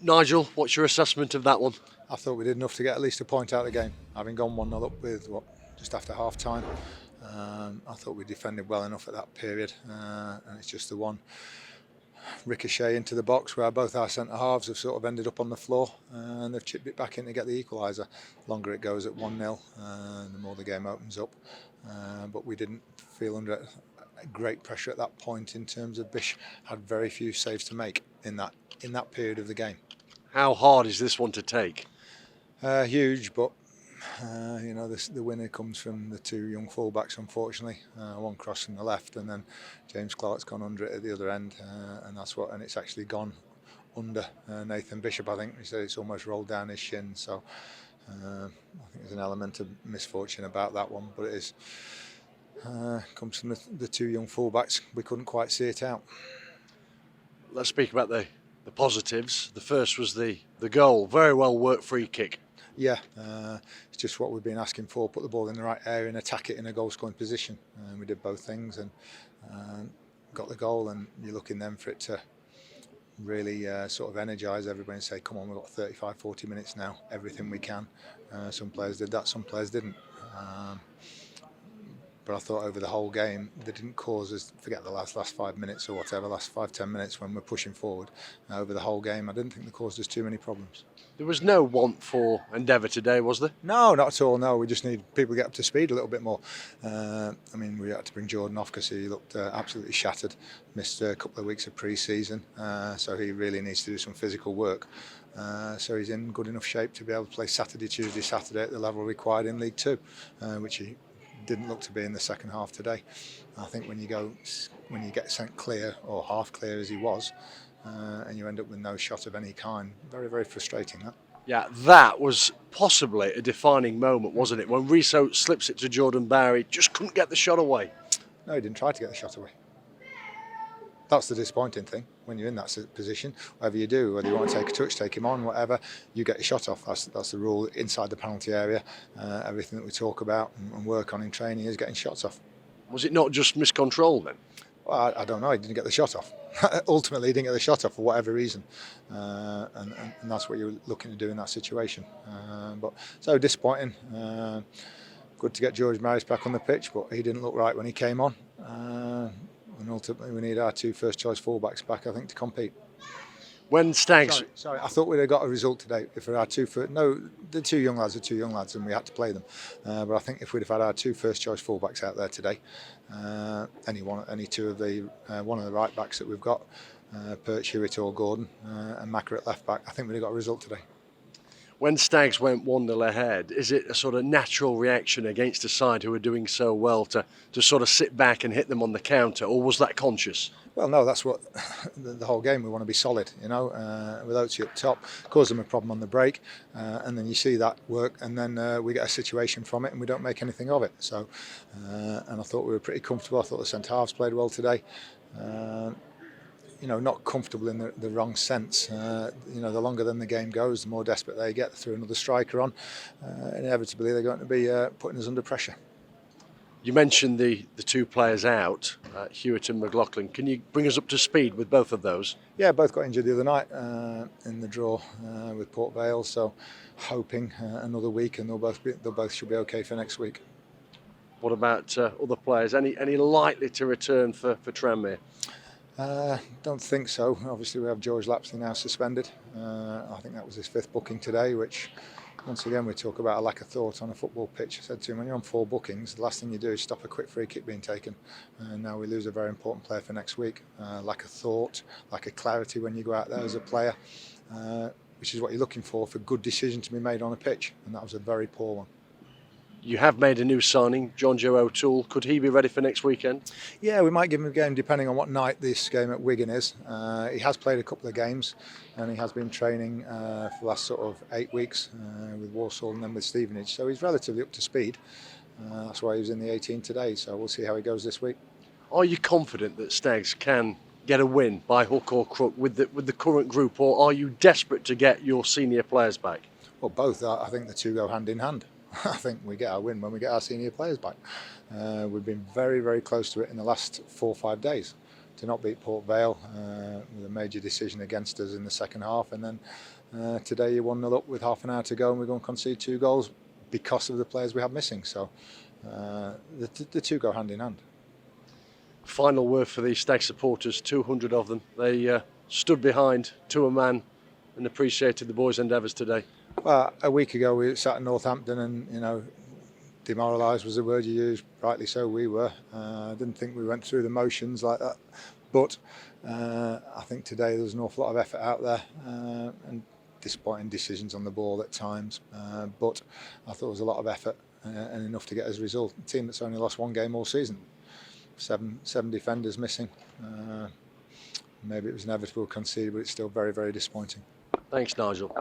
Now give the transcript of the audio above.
Nigel, what's your assessment of that one? I thought we did enough to get at least a point out of the game, having gone 1-0 up with just after half time. I thought we defended well enough at that period, and it's just the one ricochet into the box where both our centre halves have sort of ended up on the floor, and they've chipped it back in to get the equaliser. The longer it goes at 1-0, the more the game opens up. But we didn't feel under great pressure at that point in terms of Bish had very few saves to make in that period of the game. How hard is this one to take? Huge, but the winner comes from the two young fullbacks, unfortunately. One cross from the left, and then James Clark's gone under it at the other end, and it's actually gone under Nathan Bishop. I think he said it's almost rolled down his shin. So I think there's an element of misfortune about that one, but it is comes from the two young fullbacks. We couldn't quite see it out. Let's speak about the positives. The first was the goal. Very well worked free kick. Yeah, it's just what we've been asking for. Put the ball in the right area and attack it in a goal-scoring position. We did both things and got the goal. And you're looking then for it to really sort of energise everybody and say, come on, we've got 35, 40 minutes now, everything we can. Some players did that, some players didn't. But I thought over the whole game, they didn't cause us, forget the last 5 minutes or whatever, last 5-10 minutes when we're pushing forward. Over the whole game, I didn't think they caused us too many problems. There was no want for endeavour today, was there? No, not at all, no. We just need people to get up to speed a little bit more. We had to bring Jordan off because he looked absolutely shattered. Missed a couple of weeks of pre-season, so he really needs to do some physical work. So he's in good enough shape to be able to play Saturday, Tuesday, Saturday at the level required in League Two, which he didn't look to be in the second half today. I think when you get sent clear or half clear as he was, and you end up with no shot of any kind, very, very frustrating that. Yeah, that was possibly a defining moment, wasn't it? When Riso slips it to Jordan Bowery, just couldn't get the shot away. No, he didn't try to get the shot away. That's the disappointing thing. When you're in that position, whatever you do, whether you want to take a touch, take him on, whatever, you get your shot off. That's the rule inside the penalty area. Everything that we talk about and work on in training is getting shots off. Was it not just miscontrol then? Well, I don't know. He didn't get the shot off. Ultimately, he didn't get the shot off for whatever reason, and that's what you're looking to do in that situation. But so disappointing. Good to get George Maris back on the pitch, but he didn't look right when he came on. And ultimately, we need our two first-choice fullbacks back, I think, to compete. When Stags... Sorry, I thought we'd have got a result today if we had our the two young lads are two young lads and we had to play them. But I think if we'd have had our two first-choice fullbacks out there today, any two of the one of the right backs that we've got, Perch, Hewitt or Gordon, and Macker at left back, I think we'd have got a result today. When Stags went 1-0 ahead, is it a sort of natural reaction against a side who are doing so well to sort of sit back and hit them on the counter, or was that conscious? Well, no, that's what the whole game, we want to be solid, with Oatsy up top, cause them a problem on the break, and then you see that work, and then we get a situation from it and we don't make anything of it. So, and I thought we were pretty comfortable. I thought the centre halves played well today. Not comfortable in the wrong sense. The longer than the game goes, the more desperate they get. Through another striker on, inevitably they're going to be putting us under pressure. You mentioned the two players out, Hewitt and McLaughlin. Can you bring us up to speed with both of those? Yeah, both got injured the other night in the draw with Port Vale. So hoping another week, and they'll both should be okay for next week. What about other players? Any likely to return for Tranmere? Don't think so. Obviously, we have George Lapsley now suspended. I think that was his 5th booking today, which, once again, we talk about a lack of thought on a football pitch. I said to him, when you're on 4 bookings, the last thing you do is stop a quick free kick being taken. And now we lose a very important player for next week. Lack of thought, lack of clarity when you go out there as a player, which is what you're looking for good decisions to be made on a pitch. And that was a very poor one. You have made a new signing, John Joe O'Toole. Could he be ready for next weekend? Yeah, we might give him a game depending on what night this game at Wigan is. He has played a couple of games and he has been training for the last sort of 8 weeks with Walsall and then with Stevenage. So he's relatively up to speed. That's why he was in the 18 today. So we'll see how he goes this week. Are you confident that Stags can get a win by hook or crook with the current group, or are you desperate to get your senior players back? Well, both. I think the two go hand in hand. I think we get our win when we get our senior players back. We've been very, very close to it in the last 4 or 5 days. To not beat Port Vale with a major decision against us in the second half, and then Today you're 1-0 up with half an hour to go and we're going to concede 2 goals because of the players we have missing. So the two go hand in hand. Final word for the Stag supporters, 200 of them. They stood behind to a man and appreciated the boys' endeavours today. Well, a week ago we sat in Northampton and, demoralised was the word you used, rightly so we were. I didn't think we went through the motions like that. But I think today there was an awful lot of effort out there and disappointing decisions on the ball at times. But I thought there was a lot of effort and enough to get us a result. A team that's only lost 1 game all season. Seven defenders missing. Maybe it was inevitable to concede, but it's still very, very disappointing. Thanks, Nigel.